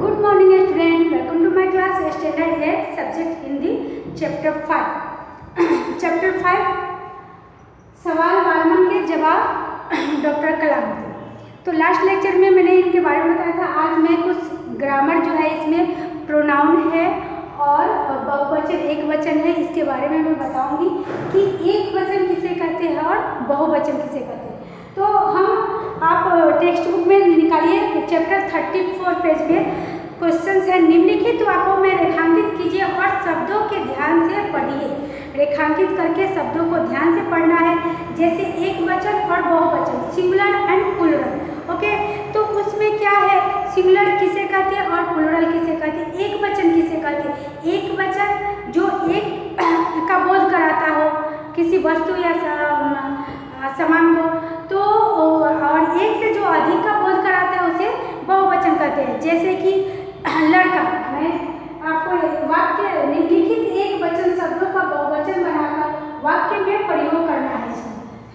Good morning student. Welcome to my class standard 8 subject Hindi chapter 5. chapter 5 सवाल वालमन के जवाब doctor कलाम थे। तो लास्ट लेक्चर में मैंने इनके बारे में बताया था। आज मैं कुछ ग्रामर जो है इसमें प्रोनाउन है और बहुवचन एक वचन है, इसके बारे में मैं बताऊंगी कि एक वचन किसे कहते हैं और बहुवचन किसे कहते हैं। तो हम आप टेक्स्ट बुक में निकालिए चैप्टर 34 पेज में क्वेश्चंस है। निम्नलिखित वाक्यों में रेखांकित कीजिए और शब्दों के ध्यान से पढ़िए। रेखांकित करके शब्दों को ध्यान से पढ़ना है, जैसे एक वचन और बहुवचन, सिंगुलर एंड प्लूरल। ओके, तो उसमें क्या है, सिंगुलर किसे कहते हैं और प्लूरल किसे कहते हैं, एक वचन किसे कहते हैं। एक वचन जो एक का बोध कराता हो किसी वस्तु या सामान को, तो और एक से जो अधिक का बोध कराता है उसे बहुवचन कहते हैं। जैसे कि लड़का, मैं आपको वाक्य निम्नलिखित एक वचन शब्दों का बहुवचन बनाकर वाक्य में प्रयोग करना है,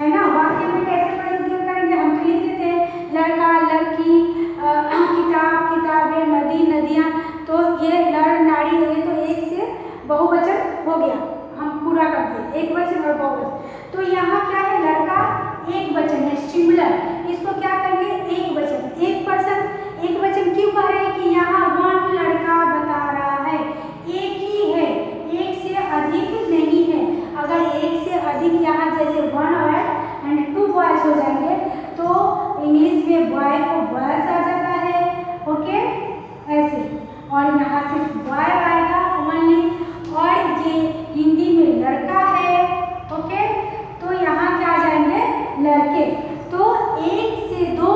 है ना। वाक्य में कैसे प्रयोग करेंगे, हम तो लिख देते हैं लड़का, लड़की, किताब, किताबें, नदी, नदियाँ। तो ये लड़, नारी, ये तो एक से बहुवचन हो गया, हम पूरा कर दिए एक वचन और बहुवचन। तो यहाँ क्या है, लड़का एक वचन है, सिंगुलर, इसको क्या करेंगे एक वचन। एक पर्सन एक वचन क्यों कह रहे हैं कि यहाँ वन लड़का बता रहा है, एक ही है, एक से अधिक नहीं है। अगर एक से अधिक यहाँ जैसे वन एंड टू बॉयज हो जाएंगे तो इंग्लिश में बॉय को बॉयज आ जाता है, ओके ऐसे, और यहाँ सिर्फ बॉय आएगा ओनली, और ये हिंदी में लड़का है, ओके। तो यहाँ क्या आ जाएंगे लड़के। तो एक से दो,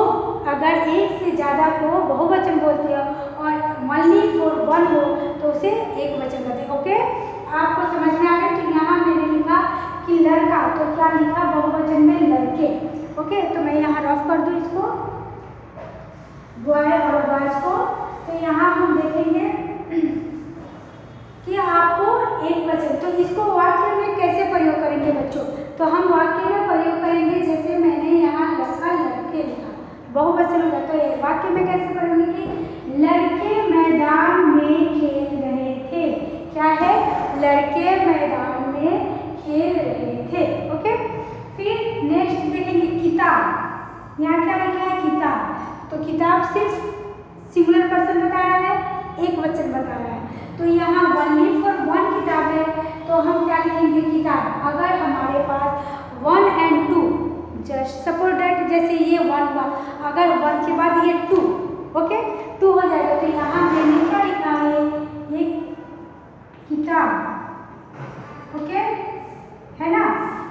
अगर एक से ज़्यादा को बहुवचन बोलते हो और ओनली फॉर वन हो तो उसे एक वचन कहते हैं, ओके। आपको समझ में आ गया कि यहाँ मैंने लिखा कि लड़का, तो क्या लिखा बहुवचन में लड़के, ओके। तो मैं यहाँ रफ कर दूँ इसको, बॉय और बॉयज को। तो यहाँ हम देखेंगे कि आपको एक वचन, तो इसको वाक्य में कैसे प्रयोग करेंगे बच्चों। तो हम वाक्य में प्रयोग करेंगे, जैसे मैंने यहाँ लड़का, लड़के लिखा, बहुवचन होगा। तो वाक्य में कैसे करेंगे कि लड़के मैदान में खेल रहे थे। क्या है, लड़के मैदान में खेल रहे थे, ओके। फिर नेक्स्ट देखेंगे किताब, यहाँ क्या लिखा है किताब। तो किताब सिर्फ सिंगुलर पर्सन बता रहा है, एक वचन बता रहा है। तो यहाँ ओनली फॉर वन किताब है, तो हम क्या लिखेंगे किताब। अगर हमारे पास one and two, just suppose that, जैसे ये वन हुआ, अगर वन के बाद ये टू, ओके, टू हो जाएगा। तो यहाँ मैंने क्या लिखा है, एक किताब, ओके, है ना।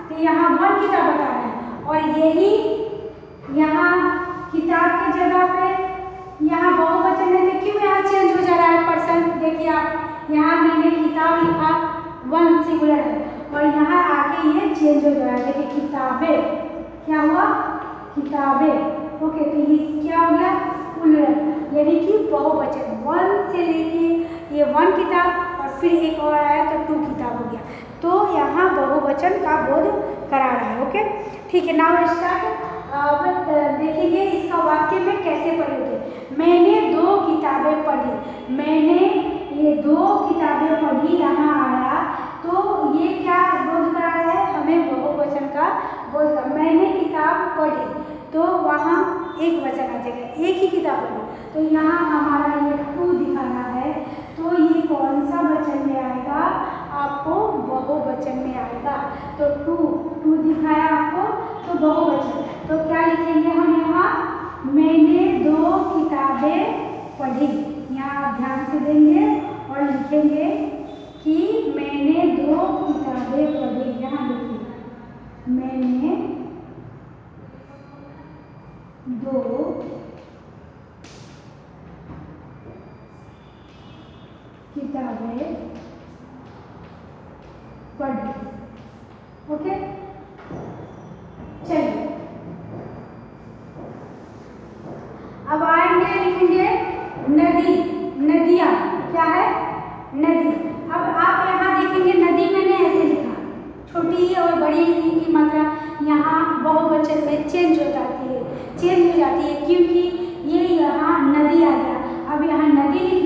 तो यहाँ वन किताब बता रहा है, और यही यहाँ किताब की जगह पे यहाँ बहुवचन है, तो क्यों यहाँ चेंज हो जा रहा है पर्सन। देखिए आप, यहाँ मैंने किताब लिखा, वन सिंगुलर है, और यहाँ आके ये चेंज हो जा रहा है। देखिए किताबें, क्या हुआ किताबें, ओके। तो ये क्या हो गया प्लूरल, यानी कि बहुवचन। वन से लेके ये वन किताब और फिर एक और आया तो टू किताब हो गया। तो यहाँ बहुवचन का बोध करा रहा है, ओके ठीक है। Now start. अब देखेंगे इसका वाक्य में कैसे प्रयोग है। मैंने दो किताबें पढ़ी, मैंने ये दो किताबें पढ़ी, यहाँ आया तो ये क्या बोध करा रहा है, हमें बहुवचन का बोध कर। मैंने किताब पढ़ी तो वहाँ एक वचन आ जाएगा, एक ही किताब पढ़ी। तो यहाँ हमारा ये टू दिखाना है, तो ये कौन सा वचन में आएगा, आपको बहुवचन में आएगा। तो टू दिखाया आपको, तो बहुवचन। तो क्या लिखेंगे हम यहाँ, मैंने दो किताबें पढ़ी। यहाँ आप ध्यान से देंगे और लिखेंगे कि मैंने दो किताबें पढ़ी। यहाँ देखिए, मैंने दो किताबें पढ़ी, ओके। चलिए अब आएंगे, लिखेंगे नदी, नदियाँ, क्या है नदी। अब आप यहाँ देखेंगे नदी मैंने ऐसे लिखा, छोटी और बड़ी की मात्रा यहाँ बहुवचन में चेंज हो जाती है, क्योंकि ये यहाँ नदी आ गया। अब यहाँ नदी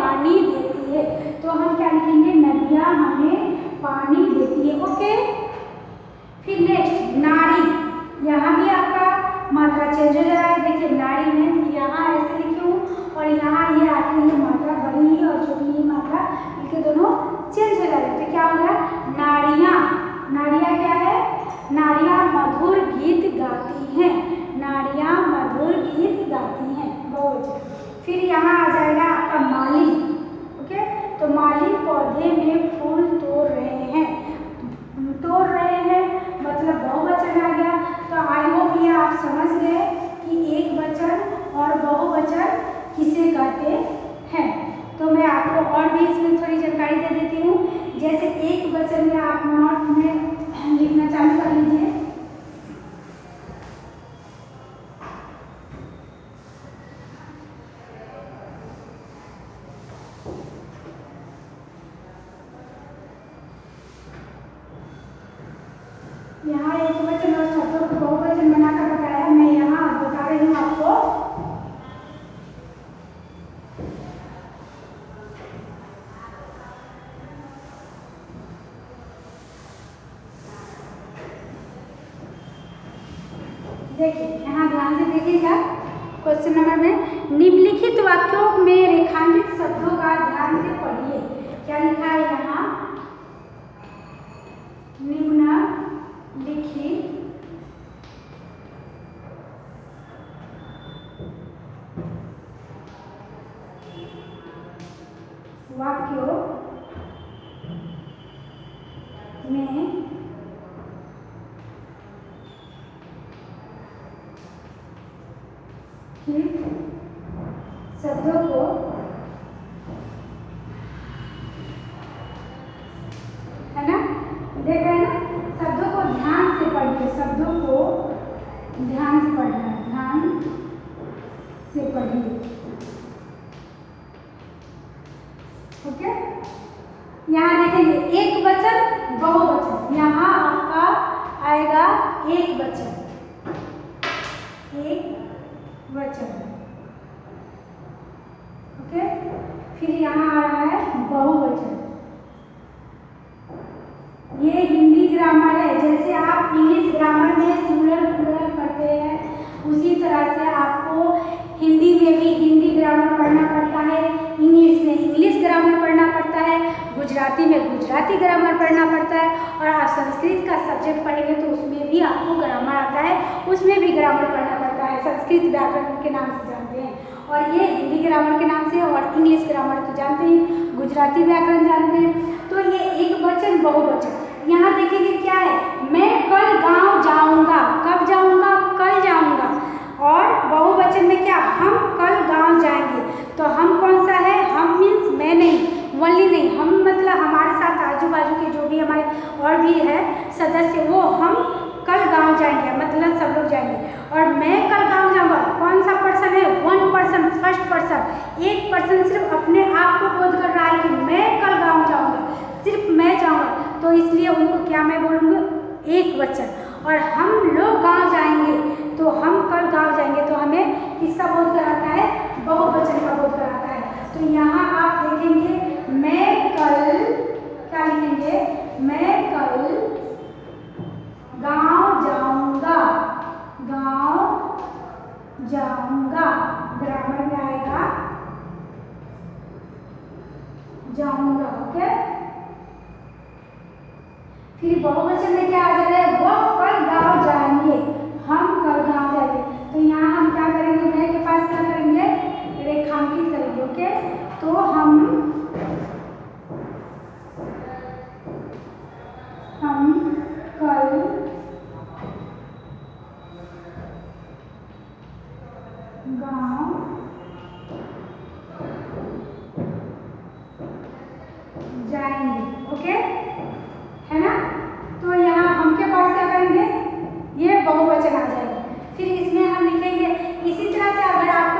पानी देती है। तो हम क्या लिखेंगे, नदियाँ हमें पानी देती है। ओके, फिर नेक्स्ट नारी, यहाँ भी आपका मात्रा चेंज हो जा रहा है। देखिए नारी में यहाँ ऐसे लिखी हूँ और यहाँ ये आती है मात्रा, बड़ी ही और छोटी ही मात्रा, इनके दोनों चेंज हो जा रहे हैं। तो क्या होगा, नारियाँ, नारियाँ क्या है, नारियाँ मधुर गीत गाती हैं, नारियाँ मधुर गीत गाती हैं, बहुवचन। फिर यहाँ आ जाएगा आपका माली। ओके, तो माली पौधे में फूल तोड़ रहे हैं, तोड़ रहे हैं मतलब बहुवचन आ गया। तो आई होप ये आप समझ गए कि एक वचन और बहुवचन किसे कहते हैं। तो मैं आपको और भी इसमें थोड़ी जानकारी दे देती हूँ। जैसे एक वचन में आप नोट में लिखना चालू कर लीजिए। यहाँ एक वचन और शब्दों को बहुवचन बनाकर बताया, मैं यहाँ बता रही हूँ आपको। देखिए यहाँ ध्यान से देखिएगा, क्वेश्चन नंबर में निम्नलिखित वाक्यों में रेखांकित शब्दों का ध्यान से पढ़िए। क्या लिखा है यहाँ, निम्नलिखित वाक्यों में शब्दों को है ना, देख रहे हैं ना, शब्दों को ध्यान से पढ़िए, शब्दों को ध्यान से पढ़ना है, ध्यान से पढ़िए। ओके, यहाँ देखेंगे एक वचन बहुवचन, यहाँ आपका आएगा एक वचन, एक वचन। ओके, फिर यहाँ आ रहा है बहुवचन। ये हिंदी ग्रामर है, जैसे आप इंग्लिश ग्रामर में सिंगुलर प्लूरल पढ़ते हैं उसी तरह से आपको हिंदी में भी हिंदी ग्रामर पढ़ना पड़ता है, इंग्लिश में इंग्लिश ग्रामर पढ़ना पड़ता है, गुजराती में गुजराती ग्रामर पढ़ना पड़ता है, और आप संस्कृत का सब्जेक्ट पढ़ेंगे तो उसमें भी आपको ग्रामर आता है, उसमें भी ग्रामर पढ़ना पड़ता है। संस्कृत व्याकरण के नाम से जानते हैं, और ये हिंदी ग्रामर के नाम से, और इंग्लिश ग्रामर तो जानते हैं, गुजराती व्याकरण जानते हैं। तो ये एक वचन बहुवचन। यहाँ देखेंगे क्या है, मैं कल गांव जाऊंगा, कब जाऊंगा, कल जाऊंगा। और बहुवचन में क्या, हम कल गांव जाएंगे। तो हम कौन सा है, हम मीन्स मैं नहीं, वनली नहीं, हम मतलब हमारे साथ आजू बाजू के जो भी हमारे और भी है सदस्य, वो हम कल गांव जाएंगे, मतलब सब लोग जाएंगे। और मैं कल गांव जाऊंगा, कौन सा पर्सन है, वन पर्सन, फर्स्ट पर्सन, एक पर्सन सिर्फ अपने आप को बोध कर रहा है कि मैं कल गांव जाऊंगा, सिर्फ मैं जाऊंगा, तो इसलिए उनको क्या मैं बोलूँगी, एक वचन। और हम लोग गांव जाएंगे, तो हम कल गांव जाएंगे, तो हमें किसका बोध कराता है, बहुवचन का बोध कराता है। तो यहाँ आप देखेंगे मैं कल, क्या लिखेंगे, मैं कल गांव जाऊंगा, गांव जाऊंगा, ग्रामर में आएगा जाऊंगा। ओके, फिर बहुवचन में क्या आ जा रहा है, वह कल गांव जाएंगे, हम कल गांव जाएंगे। तो यहाँ हम क्या करेंगे, मैं के पास क्या करेंगे, रेखांकित करेंगे। ओके, तो हम कल गांव जाएंगे। ओके, है ना। तो यहाँ हम के पास क्या करेंगे, ये बहुवचन आ जाएगा। फिर इसमें हम लिखेंगे इसी तरह से, अगर आपको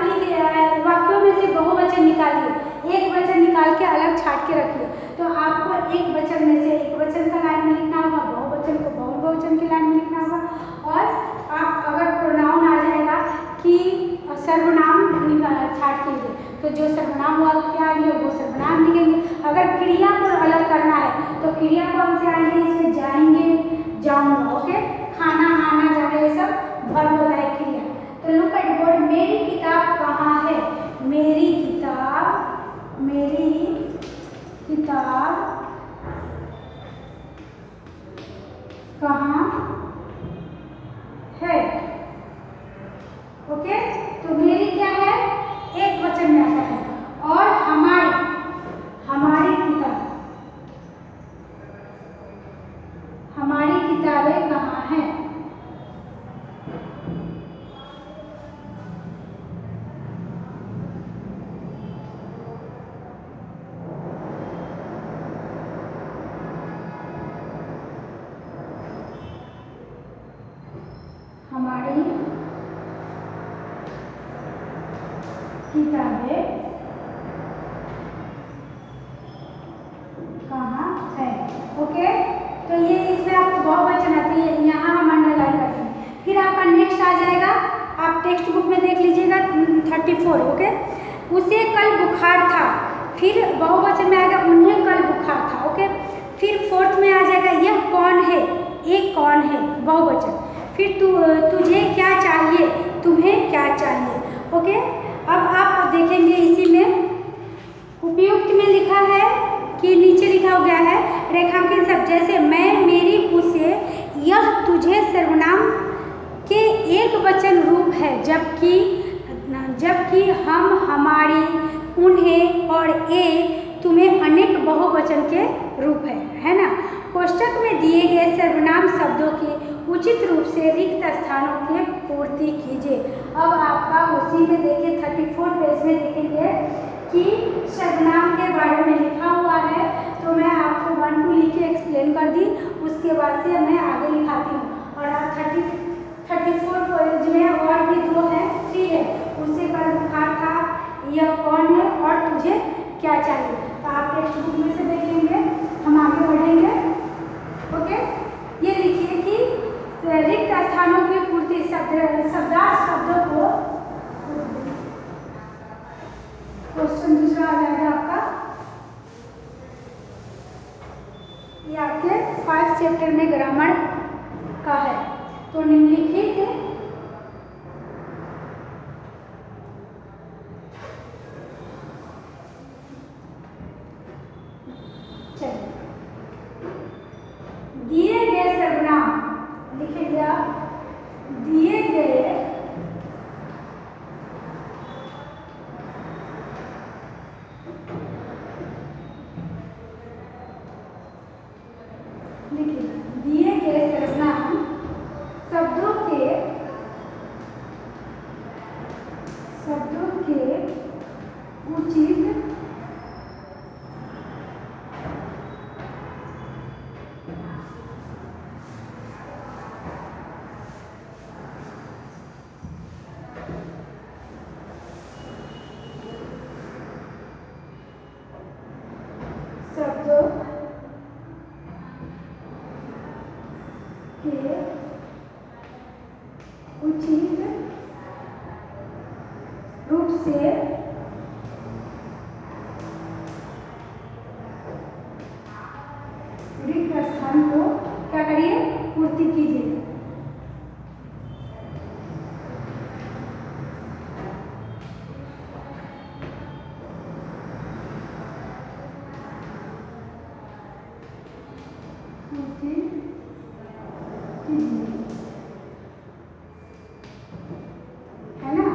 वाक्यों में से बहुवचन निकालिए, एक वचन निकाल के अलग छाट के रखिए, तो आपको एक वचन में से एक वचन का लाइन में लिखना होगा, बहुवचन को बहुवचन की लाइन में लिखना होगा। और आप अगर प्रोनाउन आ जाएगा कि सर्वनाम छाट कीजिए, तो जो सर्वनाम वाक्य आएंगे वो सर्वनाम लिखेंगे। अगर क्रिया को अलग करना है तो क्रिया कौन से आएंगे, इसमें जाएंगे, जाऊंगा, ओके। खाना, आना, जाना, ये सब वर्ब होता है, क्रिया। तो लुक एट बोर्ड, मेरी किताब कहाँ है, मेरी किताब कहाँ है, ओके। तो मेरी क्या है, एक वचन में आता है, और हमारी किताबें कहाँ हैं, हमारी किताबें कहाँ है, ओके। तो ये इसमें आपको बहुवचन आती है, यहाँ हम अंडरलाइन करते हैं। फिर आपका नेक्स्ट आ जाएगा, आप टेक्स्ट बुक में देख लीजिएगा 34, ओके। उसे कल बुखार था, फिर बहुवचन में आएगा उन्हें कल बुखार था, ओके। फिर फोर्थ में आ जाएगा यह कौन है, एक कौन है, बहुवचन। फिर तुझे क्या चाहिए, तुम्हें क्या चाहिए, ओके। अब आप देखेंगे इसी में उपयुक्त में लिखा है कि नीचे लिखा हो गया है रेखांकन शब्द, जैसे मैं, मेरी, उसे, यह, तुझे सर्वनाम के एक वचन रूप है, जबकि हम, हमारी, उन्हें और एक तुम्हें अनेक बहुवचन के रूप है ना। कोष्टक में दिए गए सर्वनाम शब्दों के उचित रूप से रिक्त स्थानों की पूर्ति कीजिए। अब आपका उसी में देखिए 34 पेज में देखेंगे कि सर्वनाम के बारे में लिखा हुआ है, तो मैं आपको 1 2 लिख के एक्सप्लेन कर दी, उसके बाद से मैं आगे लिखाती हूँ। और आप 34 पेज में और भी 2 है, 3 है, उससे कल बुखार था, यह कौन है, और तुझे क्या चाहिए। तो आप टेक्स्ट बुक में से देखेंगे, हम आगे बढ़ेंगे, ओके। ये लिखिए कि रिक्त स्थानों की पूर्ति, शब्दार्थ शब्दों को, क्वेश्चन दूसरा आ जाएगा आपका, ये आपके 5 चैप्टर में ग्रामर का है। तो निम्नलिखित दिए गए सर्वनाम लिखिए, दिए गए सर्वनाम शब्दों के उचित रूप से रिक्त स्थान को क्या करिए, पूर्ति कीजिए। है ना,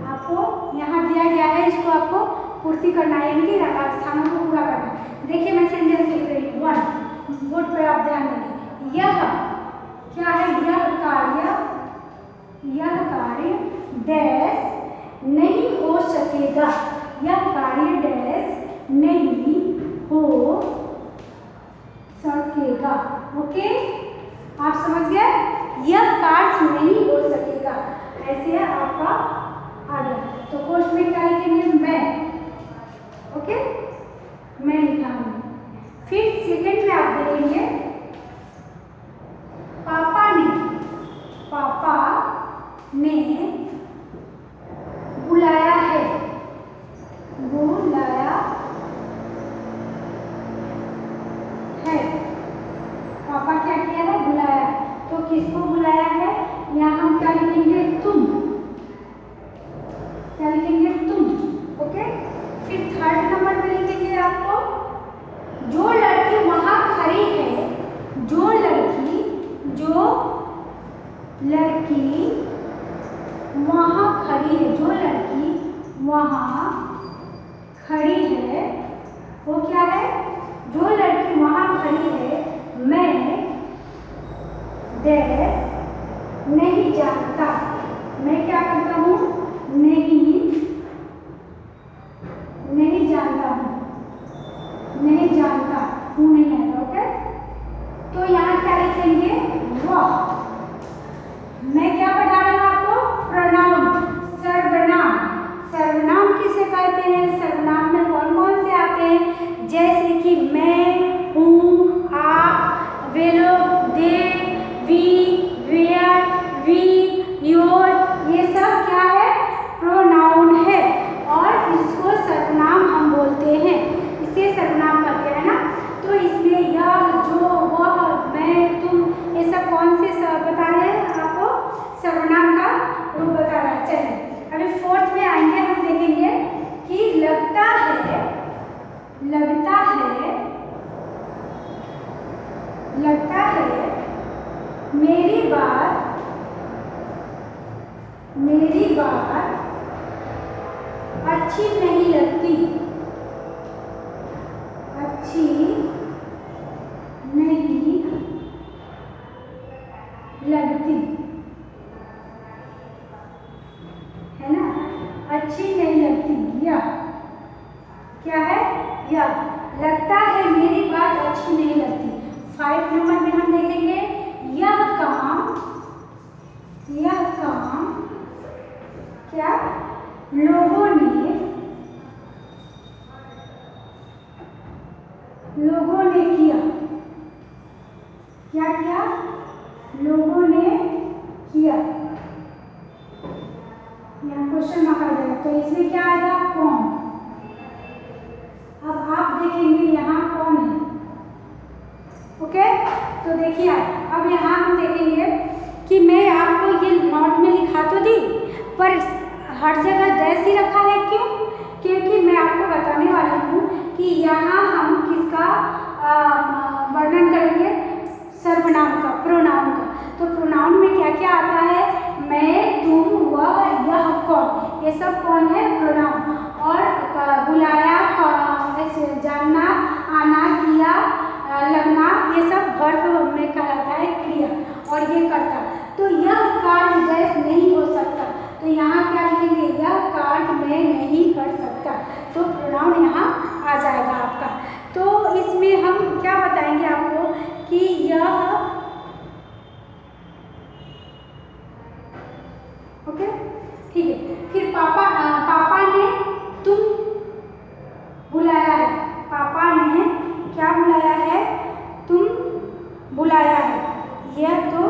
आपको यहाँ दिया गया है, इसको आपको पूर्ति करना है, यानी कि स्थानों को पूरा करना है। देखिए मैं सेंटेंस लिख रही हूँ, 1 बोर्ड पर आप ध्यान देंगे। यह क्या है, यह कार्य डैश नहीं हो सकेगा, यह कार्य डैश नहीं हो सकेगा, ओके। आप समझ गए, यह कार्य नहीं हो सकेगा, ऐसे आपका आ गया। तो कोष्ठ में क्या लिखेंगे, मैं, ओके, मैं लिखा हूँ। फिर सेकंड में आप देखेंगे पापा ने लड़की वहाँ खड़ी है, जो लड़की वहाँ खड़ी है वो क्या है, जो लड़की वहाँ खड़ी है मैं डैश नहीं जानता। मैं क्या करता हूँ, नहीं जानता हूँ, नहीं जानता हूँ नहीं आएगा। ओके, तो यहाँ क्या लिखेंगे, वह। मैं क्या बता रही हूँ आपको, प्रोनाउन, सर्वनाम। सर्वनाम किसे कहते हैं, सर्वनाम में कौन कौन से आते हैं, जैसे कि मैं, हूँ, आप, वे लोग, दे, वी, वेयर, वी, योर, ये सब क्या है, प्रोनाउन है और इसको सर्वनाम हम बोलते हैं, इसे सर्वनाम कहते हैं ना। तो इसमें यह, जो, वह, मैं, तुम, ये सब कौन से बता रहे हैं आपको, सर्वनाम का रूप बता रहा है। चलिए अभी फोर्थ में आएंगे, हम देखेंगे कि लगता है, लगता है, लगता है मेरी बात अच्छी नहीं लगती, अच्छी नहीं लगती, है ना, अच्छी नहीं लगती। या क्या है, या लगता है मेरी बात अच्छी नहीं लगती। 5 नंबर में हम देखेंगे, यह काम क्या लोगों ने किया, क्या किया, लोगों ने किया। यहाँ क्वेश्चन मार्क आ जाएगा, तो इसमें क्या आएगा, कौन। अब आप देखेंगे यहाँ कौन है। ओके, तो देखिए अब यहाँ हम देखेंगे कि मैं आपको ये नोट में लिखा तो दी, पर हर जगह डैश ही रखा है, क्यों, क्योंकि मैं आपको बताने वाली हूँ कि यहाँ हम किसका वर्णन करेंगे, सर्वनाम का, प्रोनाउन का। तो प्रोनाउन में क्या क्या आता है, मैं, तुम, वह, यह, कौन, ये सब कौन है, प्रोनाउन। और बुलाया, जानना, आना, किया, लगना, ये सब वर्ब में कहलाता है, क्रिया, और ये करता। तो यह कार्य डैश नहीं हो सकता, तो यहाँ क्या लिखेंगे, यह कार्य मैं नहीं कर सकता, तो प्रोनाउन यहाँ आ जाएगा आपका। तो इसमें हम क्या बताएंगे आपको कि यह, ओके ठीक है। फिर पापा ने तुम बुलाया है, पापा ने क्या बुलाया है, तुम बुलाया है। यह तो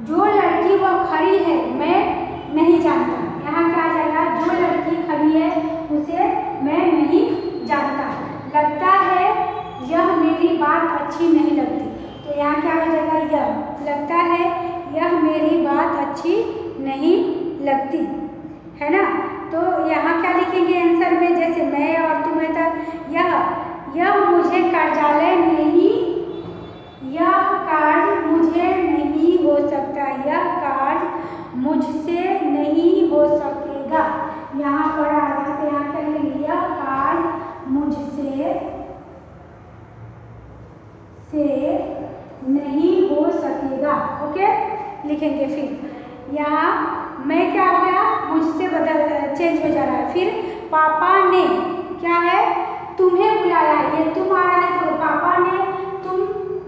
जो लड़की वह खड़ी है मैं नहीं जानता, यहाँ क्या आ जाएगा, जो लड़की खड़ी है उसे मैं नहीं जानता। लगता है यह मेरी बात अच्छी नहीं लगती, तो यहाँ क्या हो जाएगा, यह, लगता है यह मेरी बात अच्छी नहीं लगती, है ना। तो यहाँ क्या लिखेंगे आंसर में, जैसे मैं और तुम है तो यह मुझे कार्यालय नहीं, यह कार्य मुझे नहीं हो सकता, यह कार्य मुझसे नहीं हो सकेगा। यहाँ पर आ गया, तो यहाँ क्या लिखेंगे, यह कार्य मुझसे नहीं हो सकेगा। ओके लिखेंगे। फिर यहाँ मैं क्या हो गया, मुझसे चेंज हो जा रहा है। फिर पापा ने क्या है, तुम्हें बुलाया है, ये तुम आ रहा है तो पापा ने तुम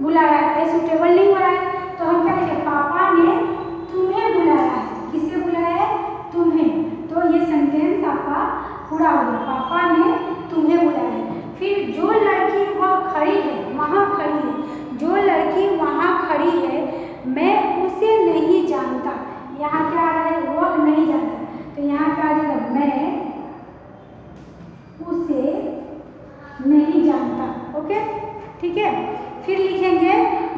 बुलाया है, सूटेबल नहीं हो रहा है, तो हम क्या लिखें, पापा ने तुम्हें बुलाया है। किसे बुलाया है, तुम्हें। तो ये सेंटेंस आपका पूरा हो गया, पापा ने तुम्हें बुलाया है। फिर जो लड़की वह खड़ी है, वहाँ खड़ी है, जो लड़की वहाँ खड़ी है मैं उसे नहीं जानता। यहाँ क्या आ रहा है, वह नहीं जानता, तो यहाँ क्या आ जाएगा, मैं उसे नहीं जानता। ओके ठीक है। फिर लिखेंगे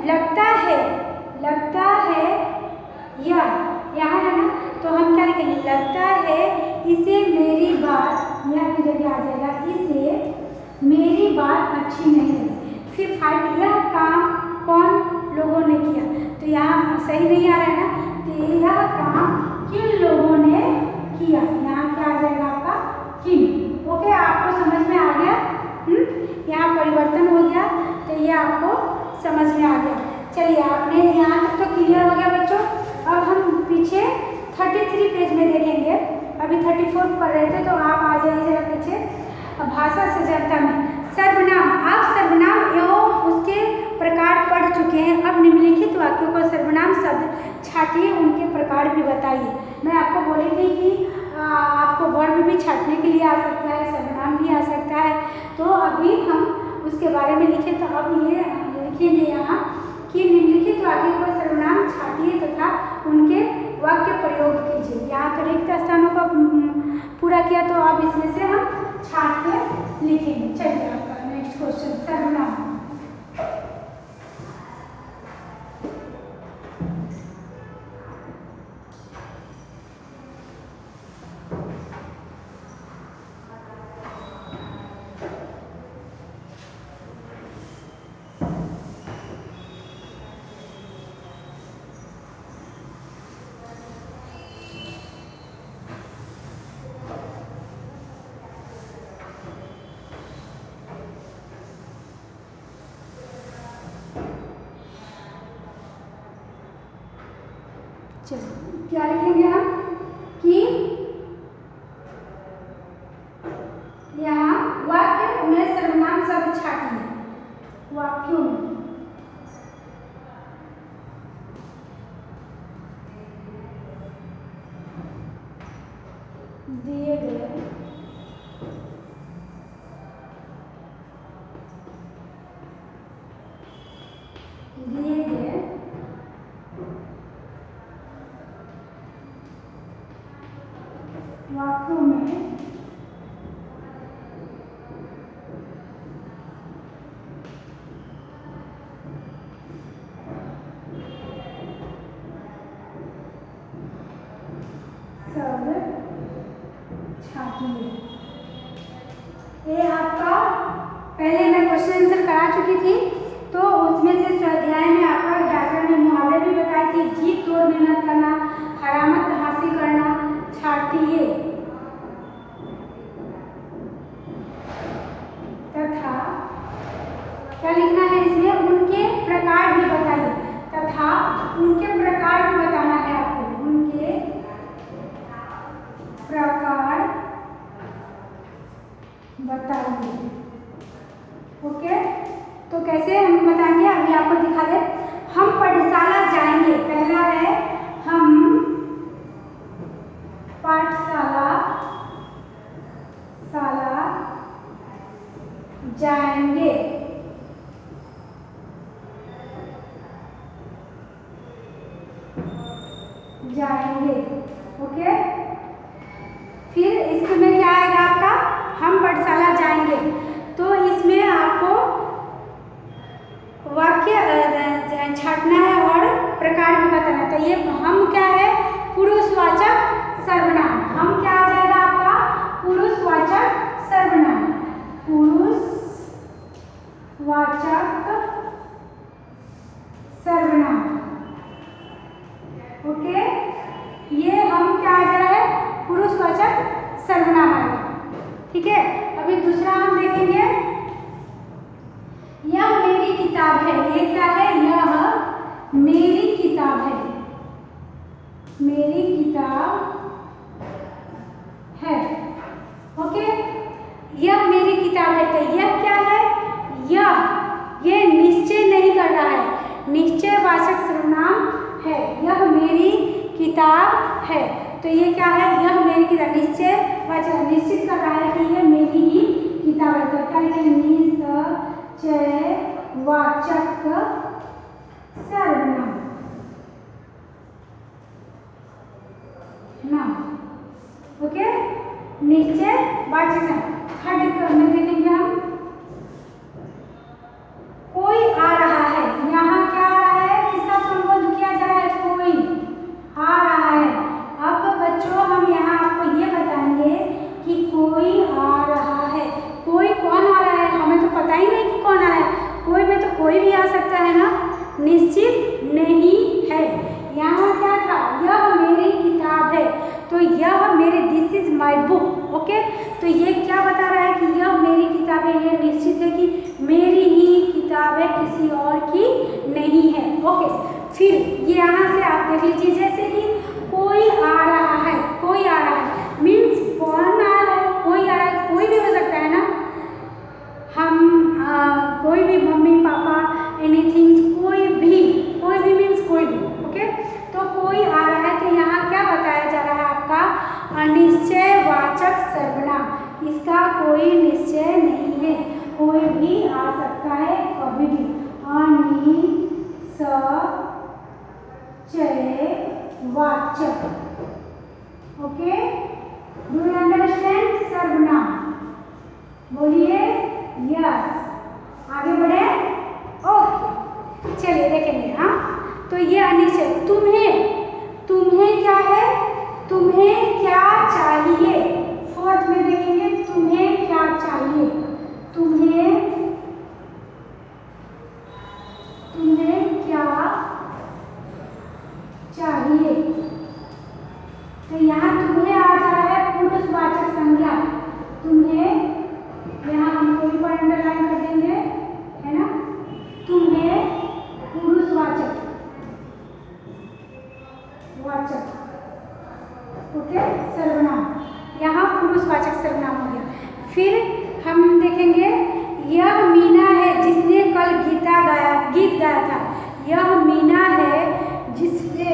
लगता है या, यहाँ है ना, तो हम क्या लिखेंगे, लगता है इसे मेरी बात, यहाँ की जगह आ जाएगा इसे मेरी बात अच्छी नहीं लगी। फिर 5 यह काम कौन लोगों ने किया, तो यहाँ सही नहीं आ रहा है ना, तो यह काम किन लोगों ने किया, यहाँ क्या आ जाएगा आपका किन। ओके, आपको समझ में आ गया? यहाँ परिवर्तन हो गया, तो ये आपको समझ में आ गया। चलिए, आपने यहाँ तक तो क्लियर हो गया बच्चों। अब हम पीछे 33 पेज में देखेंगे, अभी 34 पढ़ रहे थे, तो आप आ जाइए जरा पीछे। भाषा सजगता में सर्वनाम, आप सर्वनाम एवं उसके प्रकार पढ़ चुके हैं। अब निम्नलिखित वाक्यों को सर्वनाम शब्द छाटिए, उनके प्रकार भी बताइए। मैं आपको बोली थी कि आपको वर्ब भी छाटने के लिए आ सकता है, सर्वनाम भी आ सकता है, तो अभी हम उसके बारे में लिखे। तो अब ये लिखेंगे यहाँ कि निम्नलिखित वाक्यों को सर्वनाम छाटिए तथा उनके वाक्य प्रयोग कीजिए। यहाँ तो रिक्त स्थानों को पूरा किया, तो अब इसमें से हम छाट के लिखेंगे। चलिए, आपका नेक्स्ट क्वेश्चन सर्वनाम। चलिए, क्या लिखेंगे हम कि यहाँ वाक्य में सर्वनाम शब्द छाटिए, वाक्यों में दिए गए वाक्यों में शब्द छाटिए। ये आपका पहले मैं क्वेश्चन आंसर करा चुकी थी, तो उसमें से स्वाध्याय में आपका व्याकरण में मुहावरे भी बताए थे। जी तोड़ मेहनत करना, हरामत हासिल करना, छाटिए तथा क्या लिखना है इसमें, उनके प्रकार भी बताइए, तथा उनके प्रकार भी बताना है आपको, उनके प्रकार बताइए। ओके, तो कैसे हम बताएंगे अभी आपको दिखा दे। हम पाठशाला जाएंगे, पहला है हम पाठशाला जाएंगे। ओके, फिर इसमें क्या आएगा आपका, हम पाठशाला जाएंगे, तो इसमें आपको वाक्य छाटना है और प्रकार भी बताना है। तो ये हम क्या है, पुरुषवाचक सर्वनाम। हम क्या आ जाएगा आपका, पुरुषवाचक सर्वनाम, पुरुषवाचक सर्वनाम। ओके, ये हम क्या आ जा रहा है, पुरुषवाचक सर्वनाम आएगा। ठीक है, अभी दूसरा हम देखेंगे, यह मेरी किताब है। ये क्या है, यह मेरी किताब है, मेरी किताब है। ओके, यह मेरी किताब है, तो यह क्या है, ये निश्चय नहीं कर रहा है, निश्चयवाचक सर्वनाम है। यह मेरी किताब है, तो ये क्या है, यह मेरी किताब, निश्चयवाचक, निश्चित कर रहा है कि यह मेरी ही किताब है। तो क्या लिखेंगे, निश्चयवाचक सर्वनाम नाम। ओके, निश्चयवाचक। थर्ड में देखेंगे हम, कोई आ रहा है। यहाँ क्या आ रहा है, किसका संबोध किया जा रहा है, कोई आ रहा है। अब बच्चों हम यहाँ आपको ये बताएंगे कि कोई आ रहा है, कोई कौन आ रहा है, हमें तो पता ही नहीं कि कौन आ रहा है। कोई में कोई भी आ सकता है ना, निश्चित नहीं है। यहाँ क्या था, यह मेरी किताब है, तो यह मेरे, this is my book. Okay, तो ये क्या बता रहा है कि यह मेरी किताब है, ये निश्चित है कि मेरी ही किताब है, किसी और की नहीं है। ओके, फिर ये यहाँ से आप देख लीजिए, जैसे कि कोई आ रहा है, कोई आ रहा है मीन्स कौन आ रहा है, कोई आ रहा है, कोई भी हो सकता है ना, हम कोई भी, मम्मी पापा, एनीथिंग, कोई भी मीन्स कोई भी। ओके, तो कोई आ रहा है, तो यहाँ क्या बताया जा रहा है आपका, अनिश्चयवाचक सर्वनाम। इसका कोई निश्चय नहीं है, कोई भी आ सकता है कभी भी। अनिश्चयवाचक। Okay, do you understand? सर्वनाम बोलिए यस। आगे बढ़े। ओके, चलिए देखेंगे। हाँ, तो ये अनिश्चय, तुम्हें क्या है, तुम्हें क्या चाहिए। फोर्थ में देखेंगे, तुम्हें क्या चाहिए, तुम्हें क्या चाहिए। तो यहाँ तुम्हें आ जा रहा है पुरुषवाचक संज्ञा, तुम्हें, यहाँ हम कोई पर अंडरलाइन कर देंगे, है ना, तुम्हें पुरुषवाचक ओके सर्वनाम, यहाँ पुरुषवाचक सर्वनाम हो गया। फिर हम देखेंगे, यह मीना है जिसने कल गीत गाया था, यह मीना है जिसने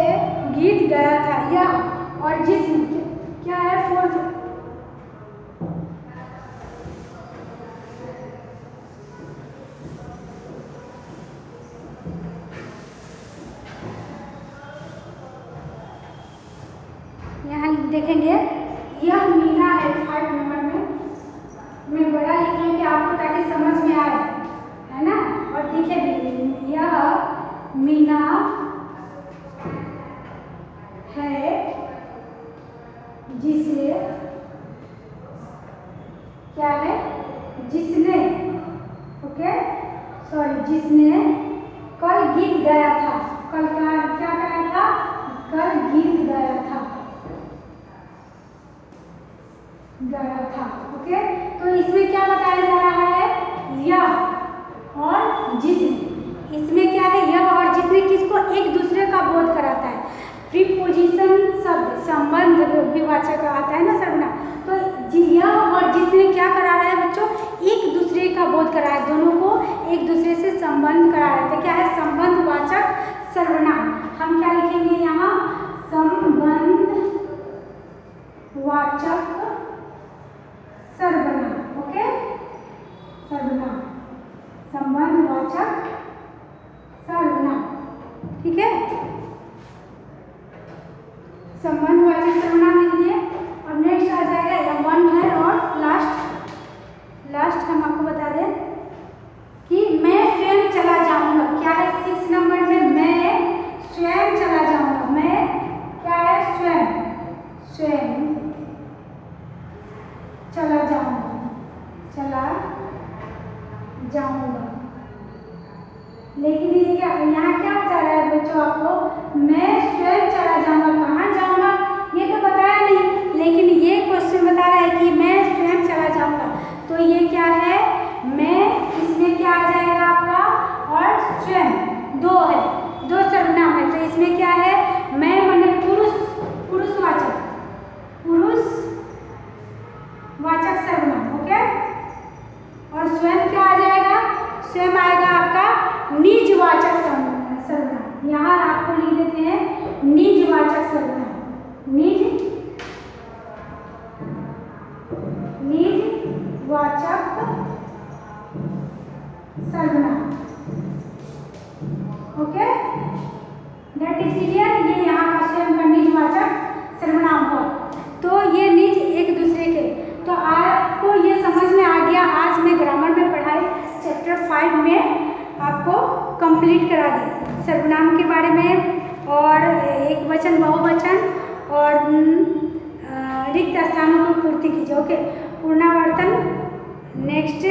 गीत गाया था, यह और जिसने क्या है, फोर्थ। यहाँ देखेंगे, यह मीना है 5 नंबर में, मैं बड़ा लिख रही हूँ कि आपको ताकि समझ में आए, है ना, और दिखे भी। यह मीना है जिसे, क्या है, जिसने, ओके सॉरी, जिसने कल गीत गाया था, कल क्या गाया था, कल गीत गाया था। ओके, तो इसमें क्या बताया जा रहा है, यह और जिसने। इसमें क्या है, यह और जिसने किसको, एक दूसरे का बोध कराता है। प्रीपोजिशन शब्द संबंध विवाचक आता है ना सर्वनाम, तो यह और जिसने क्या करा रहा है बच्चों, एक दूसरे का बोध करा है, दोनों को एक दूसरे से संबंध करा रहे थे। क्या है, संबंधवाचक सर्वनाम। हम क्या लिखेंगे यहाँ, संबंधवाचक सर्वनाम। ओके, सर्वनाम, संबंधवाचक सर्वनाम, ठीक है, संबंधवाचक सर्वनाम लिख दिए। अब नेक्स्ट आ जाएगा, या 1 है, और लास्ट हम आपको बता दें कि मैं स्वयं चला जाऊंगा। क्या है, 6 नंबर में, मैं स्वयं चला जाऊंगा, मैं क्या है, स्वयं चला जाऊंगा। लेकिन ये क्या, यहाँ क्या बता रहा है बच्चों आपको, मैं स्वयं चला जाऊंगा, कहाँ जाऊंगा ये तो बताया नहीं, लेकिन ये क्वेश्चन बता रहा है कि मैं स्वयं चला जाऊंगा। तो ये क्या है, मैं, इसमें क्या आ जाएगा आपका, और स्वयं, दो है, दो सर्वनाम है, तो इसमें क्या है, मैं माने पुरुषवाचक सर्वनाम। ओके, और स्वयं क्या आ जाएगा, स्वयं आएगा आपका निजवाचक सर्वनाम। यहाँ आपको लिख देते हैं निजवाचक सर्वनाम, निजवाचक सर्वनाम। Okay, that is clear. ये यहाँ का स्वयं का निजवाचक सर्वनाम हुआ। तो ये निज एक दूसरे के, तो आपको ये समझ में आ गया। आज मैं ग्रामर में पढ़ाई चैप्टर 5 में आपको कंप्लीट करा दी सर्वनाम के बारे में, और एक वचन, बहुवचन और रिक्त स्थानों की पूर्ति कीजिए। ओके, पुनरावर्तन नेक्स्ट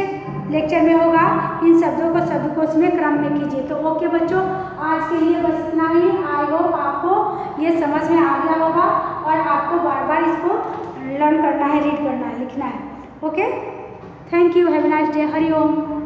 लेक्चर में होगा। इन शब्दों को शब्दकोश में क्रम में कीजिए। तो ओके बच्चों, आज के लिए बस इतना ही। आई होप आपको ये समझ में आ गया होगा और आपको बार बार इसको लर्न करना है, रीड करना है, लिखना है। Okay, thank you, have a nice day, Hari Om.